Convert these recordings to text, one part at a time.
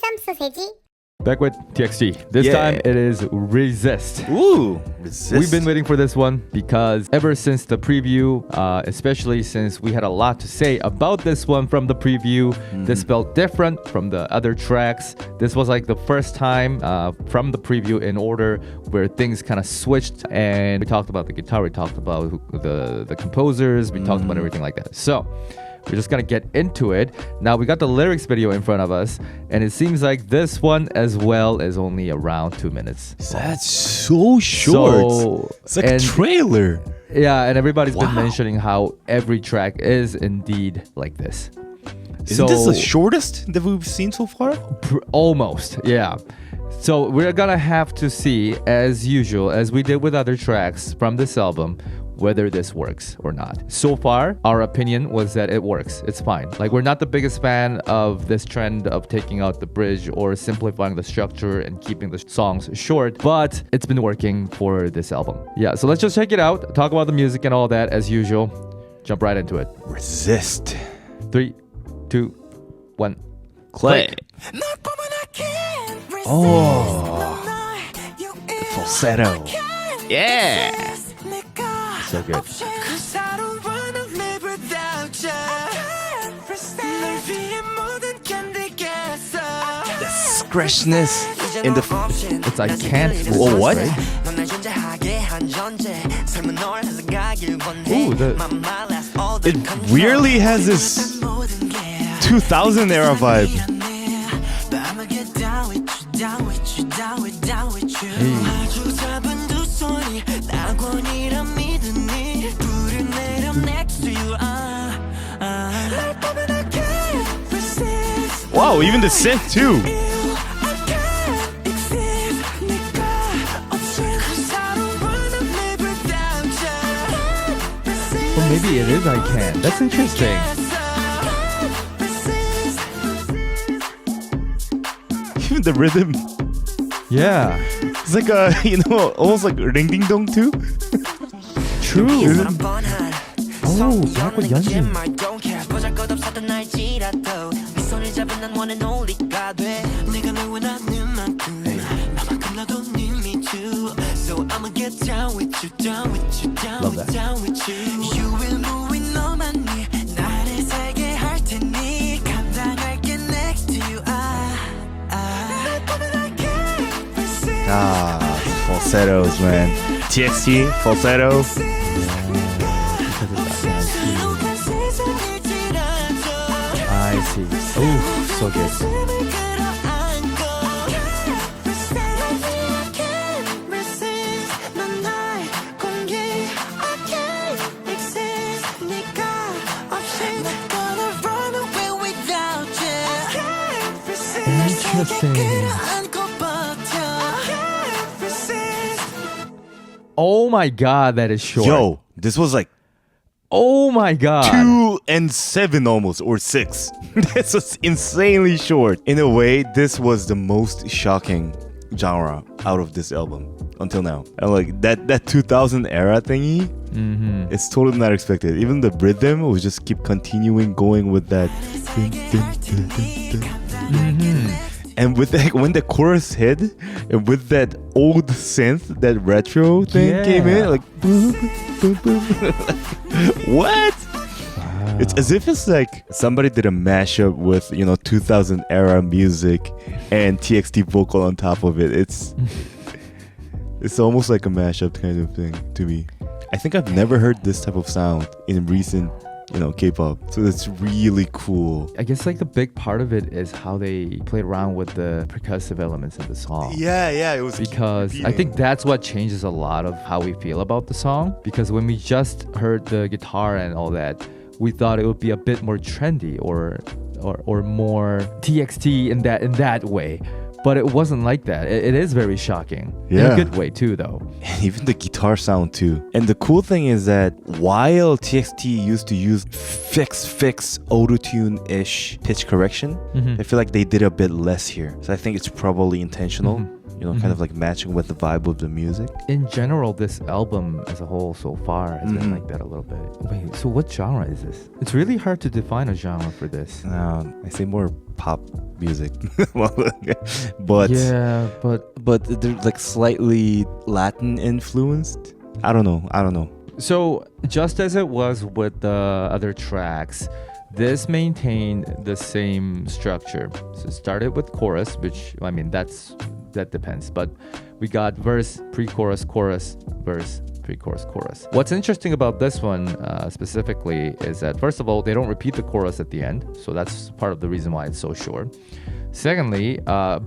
한참 쓰세지? Back with TXT. This time it is Resist. Ooh, Resist. We've been waiting for this one because ever since the preview, especially since we had a lot to say about this one from the preview, this felt different from the other tracks. This was like the first time from the preview in order where things kind of switched, and we talked about the guitar, we talked about the composers, we talked about everything like that. So we're just gonna get into it. Now we got the lyrics video in front of us, and it seems like this one as well is only around 2 minutes. That's so short. So, it's like a trailer. Yeah, and everybody's been mentioning how every track is indeed like this. Isn't this the shortest that we've seen so far? Almost, yeah. So we're gonna have to see, as usual, as we did with other tracks from this album, whether this works or not. So far, our opinion was that it works. It's fine. Like, we're not the biggest fan of this trend of taking out the bridge or simplifying the structure and keeping the songs short, but it's been working for this album. Yeah, so let's just check it out, talk about the music and all that as usual. Jump right into it. Resist. 3, 2, 1. Play. Oh. Falsetto. Yeah. So good. The scratchiness in the It's I can't. Oh, what? Right? Ooh, It weirdly has this 2000 era vibe. Wow, even the synth too. Well, maybe it is I can. That's interesting. Even the rhythm. Yeah. It's like a, almost like ring ding dong too. True. Oh, black with Yeonjin. Love that. Falsettos, man. TXT, falsetto. I see. Oh, so good. Interesting. Oh my god, that is short. Yo, this was like Oh my god. 2 and 7 almost, or 6. This was insanely short. In a way, this was the most shocking genre out of this album until now. And like that 2000 era thingy, it's totally not expected. Even the rhythm was just keep continuing going with that. And with when the chorus hit, and with that old synth, that retro thing came in, like boom, boom, boom. What? Wow. It's as if it's like somebody did a mashup with 2000 era music and TXT vocal on top of it. It's almost like a mashup kind of thing to me. I think I've never heard this type of sound in recent K-pop. So that's really cool. I guess like the big part of it is how they played around with the percussive elements in the song. Yeah, it was because I think that's what changes a lot of how we feel about the song. Because when we just heard the guitar and all that, we thought it would be a bit more trendy or more TXT in that way. But it wasn't like that. It is very shocking. In a good way too, though. And even the guitar sound too. And the cool thing is that while TXT used to use fix auto-tune-ish pitch correction, I feel like they did a bit less here. So I think it's probably intentional. you know, kind of like matching with the vibe of the music. In general, this album as a whole so far has been like that a little bit. Wait, so what genre is this? It's really hard to define a genre for this. I say more pop music. but yeah, but they're like slightly Latin influenced. I don't know. So just as it was with the other tracks, this maintained the same structure. So it started with chorus, which, I mean, that depends. But we got verse, pre-chorus, chorus, verse, pre-chorus, chorus. What's interesting about this one specifically is that, first of all, they don't repeat the chorus at the end. So that's part of the reason why it's so short. Secondly,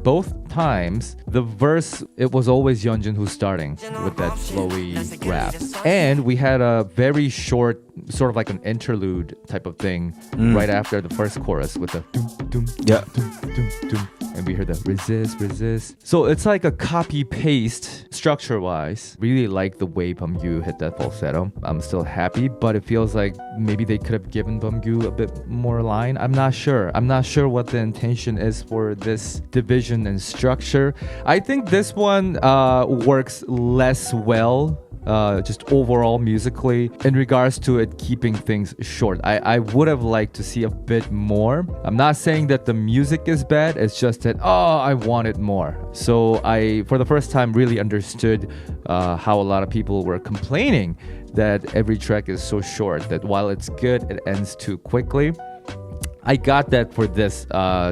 both times, the verse, it was always Yeonjun who's starting with that flowy rap. And we had a very short, sort of like an interlude type of thing right after the first chorus with the doom, doom. And we heard the resist. So it's like a copy-paste structure-wise. Really like the way Bumgyu hit that falsetto. I'm still happy, but it feels like maybe they could have given Bumgyu a bit more line. I'm not sure what the intention is for this division and structure. I think this one works less well just overall musically in regards to it keeping things short. I would have liked to see a bit more. I'm not saying that the music is bad, it's just that I wanted more. So I for the first time really understood how a lot of people were complaining that every track is so short, that while it's good it ends too quickly. I got that for this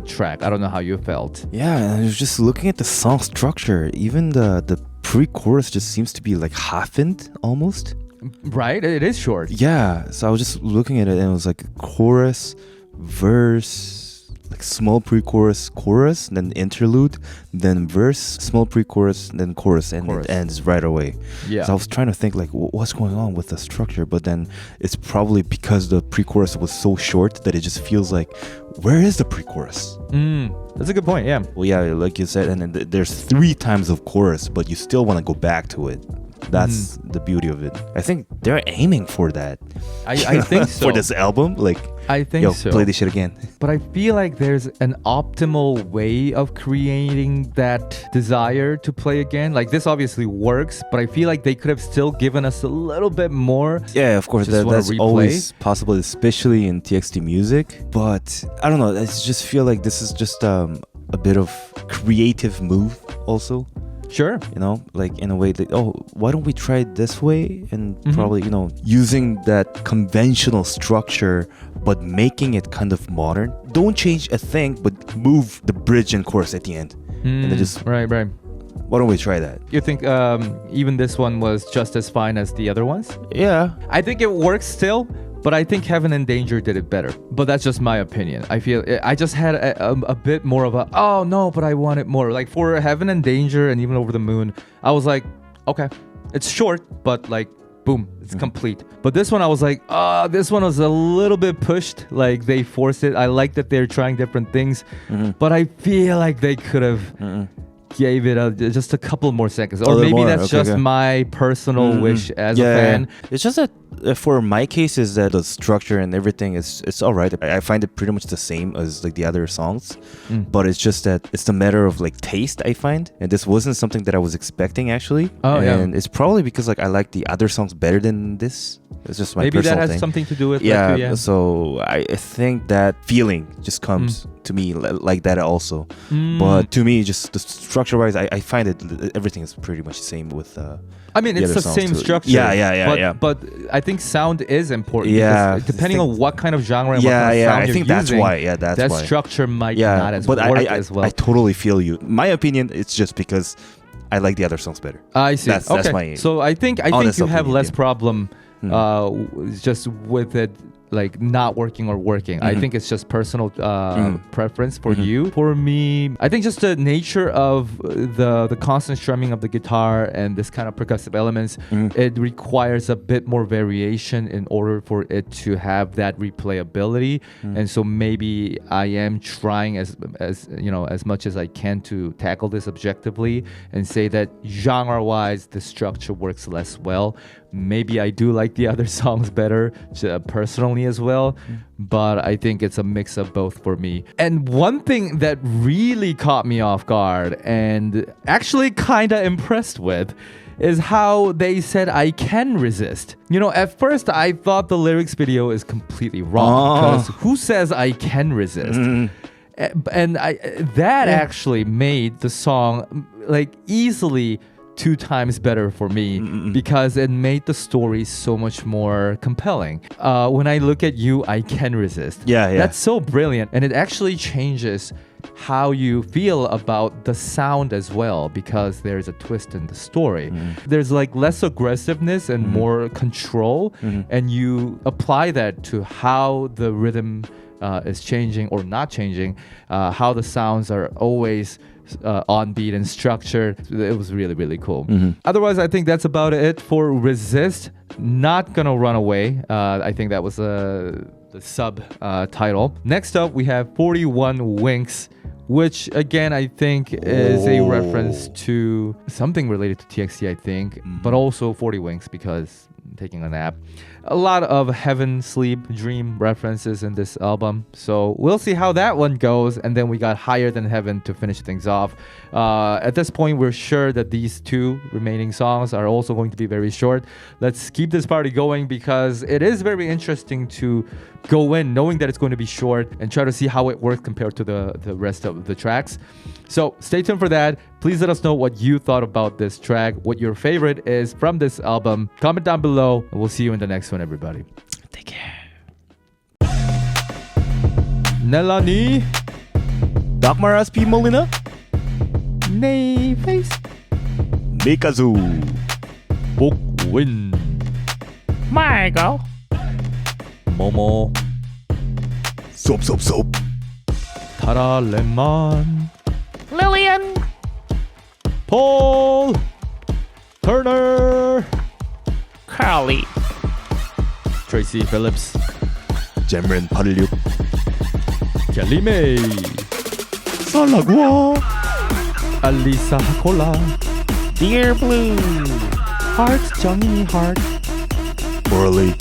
track. I don't know how you felt. Yeah, I was just looking at the song structure. Even the pre-chorus just seems to be like half-ined almost. Right? It is short. Yeah, so I was just looking at it and it was like chorus, verse, like small pre-chorus, chorus, then interlude, then verse, small pre-chorus, then chorus, and it ends right away. Yeah. So I was trying to think like what's going on with the structure, but then it's probably because the pre-chorus was so short that it just feels like, where is the pre-chorus? That's a good point, yeah. Well, yeah, like you said, and then there's 3 times of chorus, but you still want to go back to it. That's the beauty of it. I think they're aiming for that. I think so. For this album, like, I think so. Play this shit again. But I feel like there's an optimal way of creating that desire to play again. Like, this obviously works, but I feel like they could have still given us a little bit more. Yeah, of course, that's always possible, especially in TXT music. But I don't know, I just feel like this is just a bit of creative move also. Sure. You know, like in a way that, why don't we try it this way? And probably, you know, using that conventional structure, but making it kind of modern. Don't change a thing, but move the bridge and chorus at the end. And then just, right. Why don't we try that? You think even this one was just as fine as the other ones? Yeah. I think it works still. But I think Heaven and Danger did it better. But that's just my opinion. I feel I just had a bit more of a, oh no, but I want it more. Like for Heaven and Danger and even Over the Moon, I was like, okay, it's short, but like, boom, it's complete. But this one, I was like, this one was a little bit pushed. Like they forced it. I like that they're trying different things. But I feel like they could have gave it just a couple more seconds, or maybe that's just my personal wish as a fan. It's just that for my case is that the structure and everything it's all right. I find it pretty much the same as like the other songs, but it's just that it's a matter of like taste, I find, and this wasn't something that I was expecting actually. And it's probably because like I like the other songs better than this. It's just my maybe personal that has thing. something to do with yeah. So I think that feeling just comes to me like that also. But to me, just the structure-wise, I find it everything is pretty much the same with. I mean, it's the same structure. Yeah. But I think sound is important. Yeah. Depending on what kind of genre and what kind of sound I you're think that's using, why. Yeah, that's that why. structure might not as work as well. I totally feel you. My opinion, it's just because I like the other songs better. I see. That's my so I think you have less problem just with it like not working or working. I think it's just personal preference for you. For me, I think just the nature of the constant strumming of the guitar and this kind of percussive elements, it requires a bit more variation in order for it to have that replayability. And so maybe I am trying as you know, as much as I can to tackle this objectively and say that genre-wise the structure works less well. Maybe I do like the other songs better personally as well, but I think it's a mix of both for me. And one thing that really caught me off guard and actually kind of impressed with is how they said I can resist. You know, at first I thought the lyrics video is completely wrong because who says I can resist? And that actually made the song like easily 2 times better for me because it made the story so much more compelling. When I look at you, I can resist. Yeah. That's so brilliant. And it actually changes how you feel about the sound as well because there's a twist in the story. There's like less aggressiveness and more control, and you apply that to how the rhythm is changing or not changing, how the sounds are always on beat and structured. It was really, really cool. Otherwise, I think that's about it for Resist. Not Gonna Run Away. I think that was the subtitle. Next up, we have 41 Winks, which again, I think is a reference to something related to TXT, I think, but also 40 Winks because I'm taking a nap. A lot of heaven, sleep, dream references in this album. So we'll see how that one goes. And then we got Higher Than Heaven to finish things off. At this point, we're sure that these 2 remaining songs are also going to be very short. Let's keep this party going because it is very interesting to go in knowing that it's going to be short and try to see how it works compared to the rest of the tracks. So stay tuned for that. Please let us know what you thought about this track, what your favorite is from this album. Comment down below, and we'll see you in the next one, everybody. Take care. Nelani, Dagmar P. Molina, Nay Face, Mikazu, Bokwin, Michael, Momo, Soap, Tara Lemon, Lillian, Paul, Turner, Carly, Tracy Phillips, Jamren 86, Kelly May, Salagwa, Alisa Hakola, Dear Blue, Heart Johnny Heart, Morley.